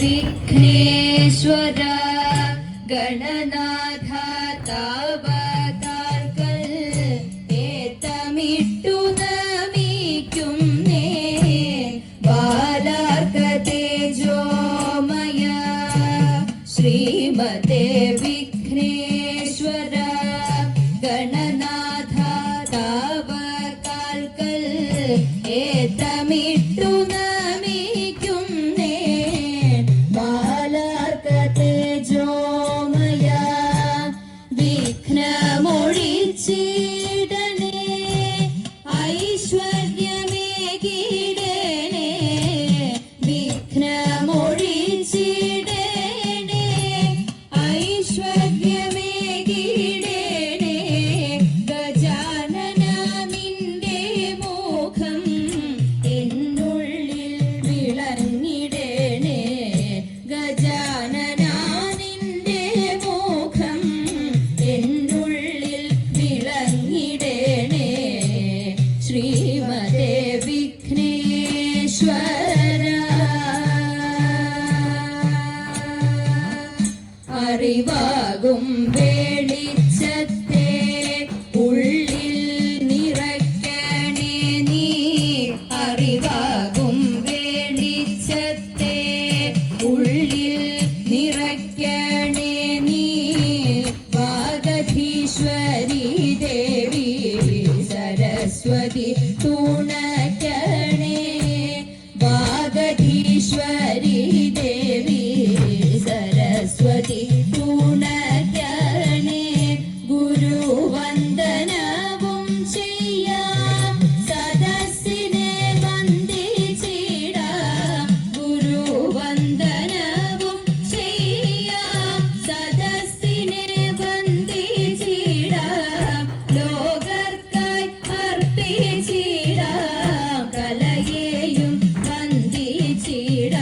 വിഘ്നേശ്വര ഗണനാഥ താവതാർക്കൽ ഏത്തമിട്ടു നമിക്കും നേ ബാലാർക്ക തേജോമയ ശ്രീമതേ വിഘ്നേശ്വര ഗണനാഥ താവതാർക്കൽ ഏത്തമിട്ടു ശ്രീമതേ വിഘ്നേശ്വര അറിവാകും വെളിച്ചത്തെ ഉള്ളിൽ നിറയ്ക്കണേ നീ അറിവാകും വെളിച്ചത്തെ ഉള്ളിൽ നിറയ്ക്കണേ നീ വാഗധീശ്വരി ദേവി സരസ്വതി തുണയ്ക്കണേ വാഗധീശ്വരി ദേവി സരസ്വതി തുണയ്ക്കണേ ഗുരുവന്ദനവും ചെയ്യാം സദസ്സിനെ വന്ദിച്ചിടാം ഗുരുവന്ദനവും ചെയ്യാം സദസ്സിനെ വന്ദിച്ചിടാം ലോകർക്കായി അർപ്പിച്ചിടാം കലയെയും വന്ദിച്ചിടാം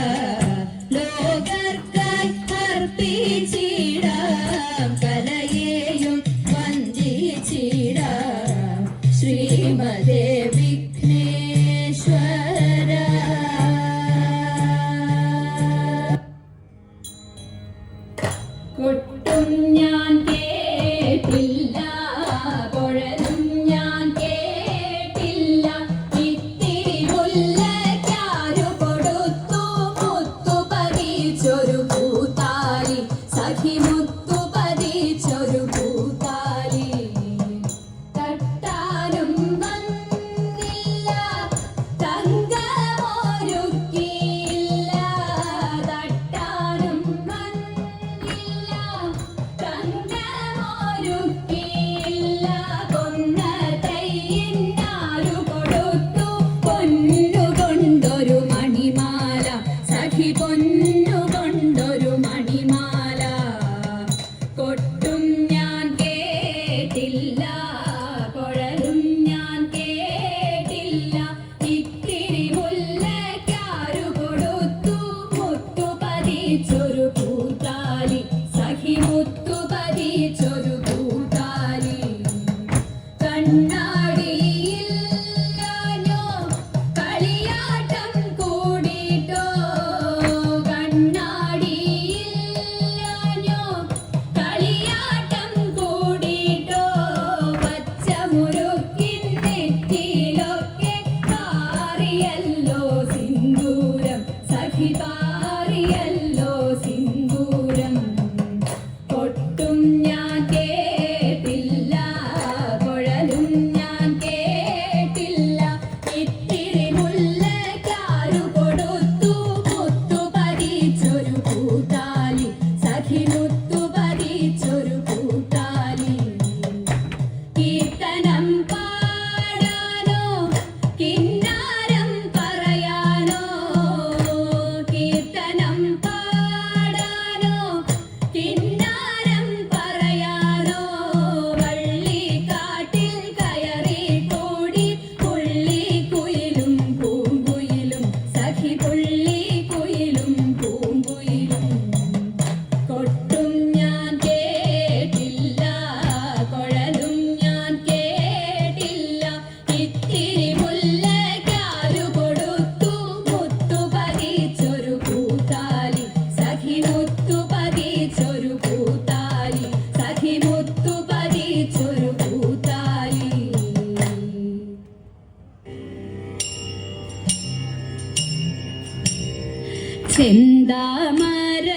ചെന്താമര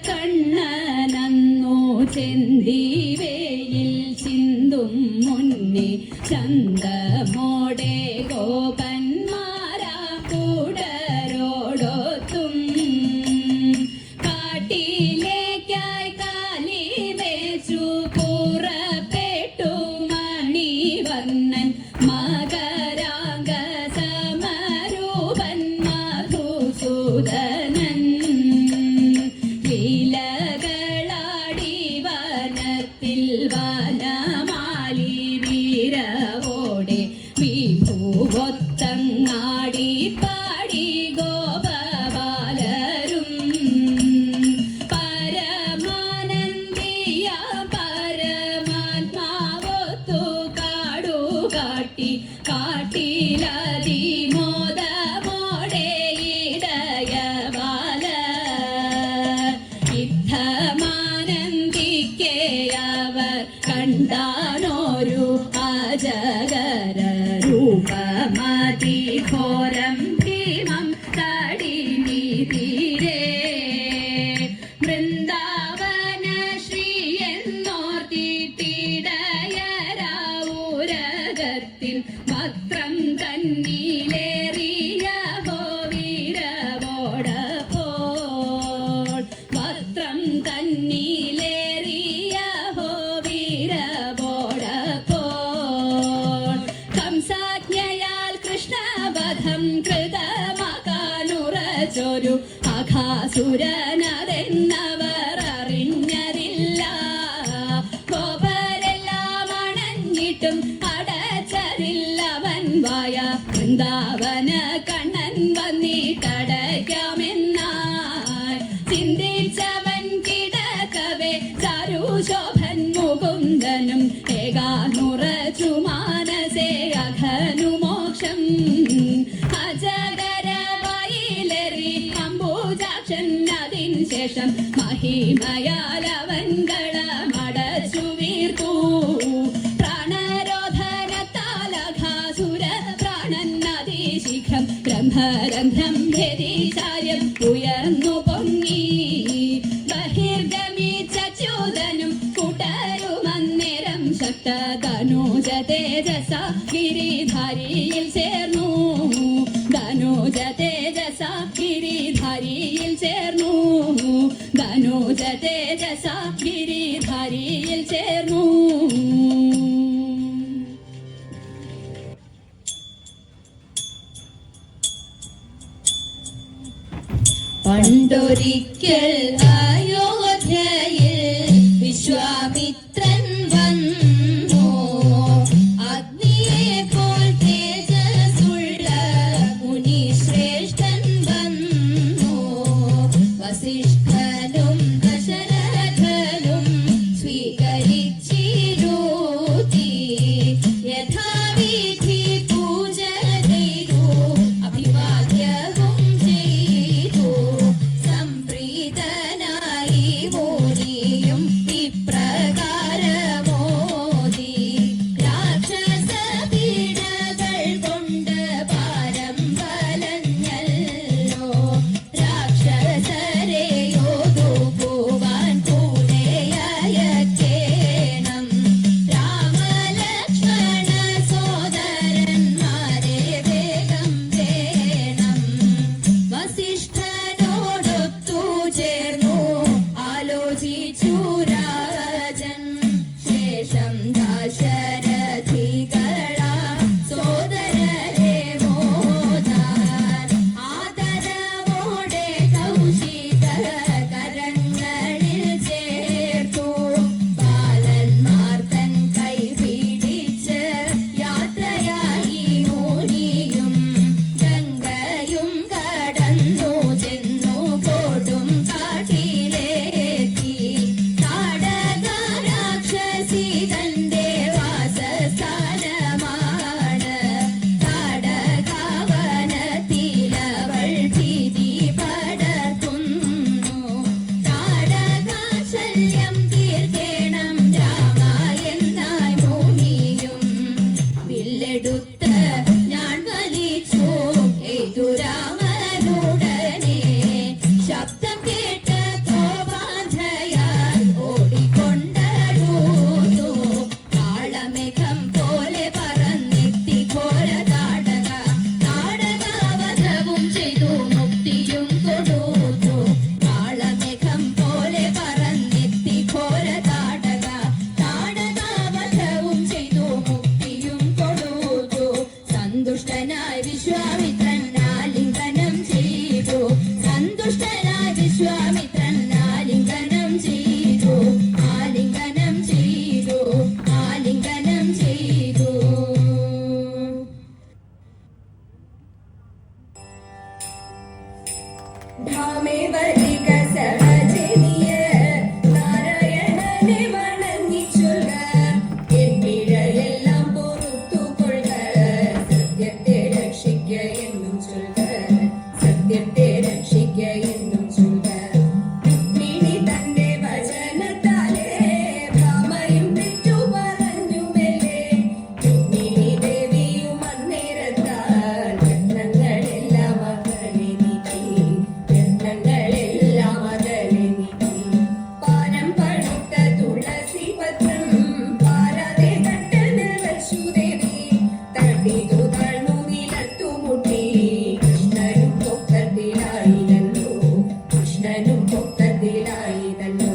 കണ്ണനന്നു ചെന്തിവേയിൽ ചിന്തും മുന്നേ ചന്തമോടെ ഗോപന്മാരാ കൂടരോടൊത്തും കാട്ടിലേക്കായി കാലി വെച്ചു പുറപ്പെട്ടു മണിവർണ്ണൻ മകരാംഗ സമരൂപൻ മധുസൂദനൻ ലീലകളാടി വനത്തിൽ വനമാലി വീരവോടെ വിഭുവൊത്തങ്ങാടി പാടി ഗോപബാലരും പരമാനന്ദിയ പരമാത്മാവൊത്തു കാടുകാട്ടി കാട്ടിലതി മോദമോടെ ഇടയബാല യുദ്ധമാനന്ദിക്കെ അവർ കണ്ടാനോരു അജഗര രൂപമതിഘോരം ഭീമം തടിനീതിരേ വൃന്ദാവന ശ്രീ എന്നോർത്തിടയരാവുരകത്തിൻ വക്രം തന്നിലേറിയ വീരവോടപ്പോൾ വക്രം തന്നിലേറിയ വീരവോടപ്പോൾ കംസാജ്ഞയാൽ കൃഷ്ണവധം കൃതമകാനുറച്ചൊരു അഘാസുരനതെന്നവർ അറിഞ്ഞതില്ല ഗോപരെല്ലാം അണഞ്ഞിട്ടും അടച്ചതില്ലവൻ വായ വൃന്ദാവന കണ്ണൻ വന്നിട്ടടയ്ക്കാമെന്നായി ചിന്തിച്ചവൻ കിടക്കവേ ചരുശോഭൻ മുകുന്ദനും ഏകാനുറച്ചു മാനസേ അഘനുമോക്ഷം അജഗര വയിലേറി അംബുജാക്ഷൻ അതിൻ ശേഷം മഹിമയാലവൻ കളമടച്ചു വീർത്തു പ്രാണരോധനത്താലഘാസുര പ്രാണൻ അതിശീഘ്രം ബ്രഹ്മരന്ധ്രം ഭേദിചാര്യം ഉയർന്നു പൊങ്ങി ബഹിർഗമിച്ചൂതനും കൂട്ടരുമന്നേരം ശക്തധനുജ തേജസ ഗിരിധാരിയിൽ ചേർന്നു ധനുജ തേജസ ഗിരിധാരിയിൽ ചേർന്നു ധനുജ തേജസ ഗിരിധാരിയിൽ ചേർന്നു പണ്ടൊരിക്കൽ അയോധ്യയിൽ വിശ്വാമിത്രൻ വന്നു അഗ്നിയെ പോൽ തേജസ്സുള്ള മുനിശ്രേഷ്ഠൻ വന്നു വസിഷ്ഠനും ദശരഥനും സ്വീകരിച്ചിരുത്തി യഥാവിധി പൂജ ചെയ്തു അഭിവാദ്യവും ചെയ്തു സംപ്രീതനായി മോദിയും ഇപ്രകാരമോദി രാക്ഷസ പീഡകൾ കൊണ്ട് ഭാരം വലഞ്ഞല്ലോ രാക്ഷസരെയോതുപോവാൻ കൂടെ അയക്കേണം രാമലക്ഷ്മണ സോദരന്മാരെ വേഗം വേണം വസിഷ്ഠനോടൊത്തു ചേർന്നു ആലോചിച്ചു രാജൻ ശേഷം ദാശരഥികളാ സോദരരെ മോദാൻ ആദരവോടെ കൗശിക കരങ്ങളിൽ ചേർത്തു ബാലന്മാർ തൻ കൈ പിടിച്ച് യാത്രയായി മുനിയും ഗംഗയും കടന്നു ഭാമേ വരിക സഹജനിയ നാരായണനെ വണങ്ങിച്ചൊല്ലുക എൻ പിഴയെല്ലാം പൊറുത്തുകൊള്ളുക സത്യത്തെ രക്ഷിക്ക എന്നും ചൊല്ലുക സത്യത്തെ രക്ഷിക്ക എന്നും ചൊല്ലുക രുക്മിണി തന്റെ വചനത്താലേ ഭാമയും തെറ്റു പറഞ്ഞുമെല്ലേ രുക്മിണി ദേവിയും അന്നേരത്താൽ രത്നങ്ങളെല്ലാം അകലെ നീക്കി രത്നങ്ങളെല്ലാം അകലെ നീക്കി പാനം പഴുത്ത തുളസി പത്രം പാരാതെ തട്ടതിൽ വച്ചു ദേവി തട്ടിതു താഴ്ന്നു നിലത്തു മുട്ടി കൃഷ്ണനും പൊക്കത്തിലായിരല്ലോ കൃഷ്ണനും പൊക്കത്തിലായിരല്ലോ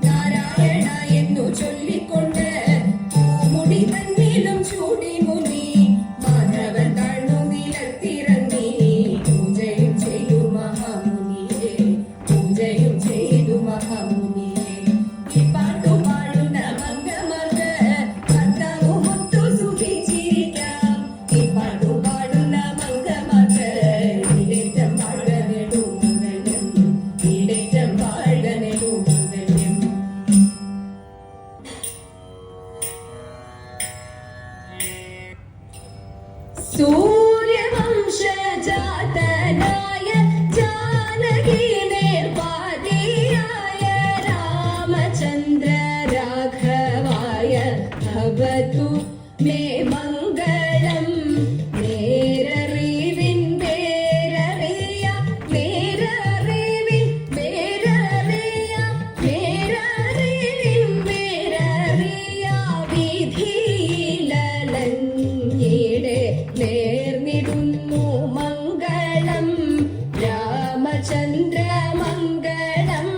നാരായണ എന്നു ചൊല്ലിക്കൊണ്ട് പൂമുടി തന്നിലും ചൂടി മുനി മാധവൻ താഴ്ന്നു നിലത്തിറങ്ങി പൂജയും ചെയ്തു മഹാമുനിയെ പൂജയും ചെയ്തു മഹാമുനിയെ ഈ പാട്ടു പാടുന്ന മംഗമർക്ക് ഭർത്താവുമൊത്തു സുഖിച്ചിരിക്കാം ഈ പാട്ടു പാടുന്ന മംഗമർക്ക് ഈടേറ്റം വാഴ നെടുമംഗല്യം ഈടേറ്റം വാഴ നെടുമംഗല്യം സൂര്യവംശജാതനായ ജാനകി നിർവാദിയായ രാമചന്ദ്ര രാഘവായ ഭവതു മേ മംഗളം നേരറിവിൻ വേരറിയ നേരറിവിൻ വേരറിയ നേരറിവിൻ വേരറിയ വിധിയിലലഞ്ഞിടെ നേർന്നിടുന്നു മംഗളം രാമചന്ദ്ര മംഗളം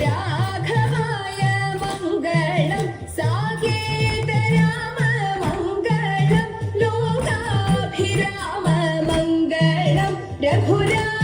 രാഘവായ മംഗളം സാകേത രാമ മംഗളം ലോകാഭിരാമ മംഗളം രഘുരാമ